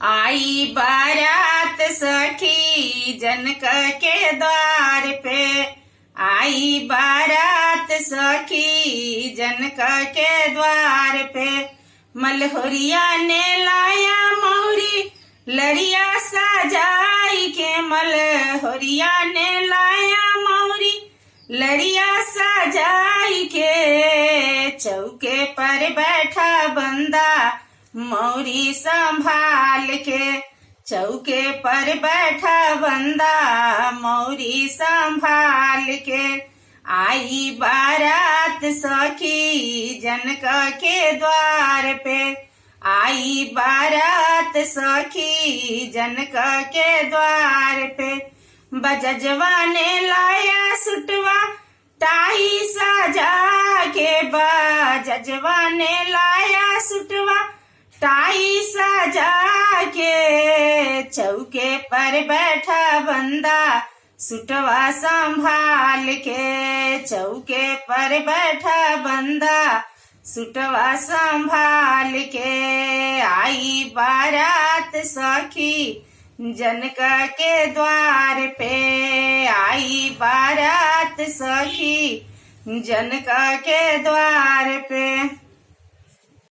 आई बारात सखी जनक के द्वार पे, आई बारात सखी जनक के द्वार पे। मलहोरिया ने लाया मौरी लड़िया सजाई के, मलहोरिया ने लाया मौरी लड़िया सजाई के। चौके पर बैठा बंदा मौरी संभाल के, चौके पर बैठा बंदा मौरी संभाल के। आई बारात सखी जनक के द्वार पे, आई बारात सखी जनक के द्वार पे। बजजवा ने लाया सुटवा टाई सजा के, बजजवा ने लाया सुटवा टाई सजा के। चौके पर बैठा बंदा सुटवा संभाल के, चौके पर बैठा बंदा सुटवा संभाल के। आई बारात सखी जनक के द्वार पे, आई बारात सखी जनक के द्वार पे।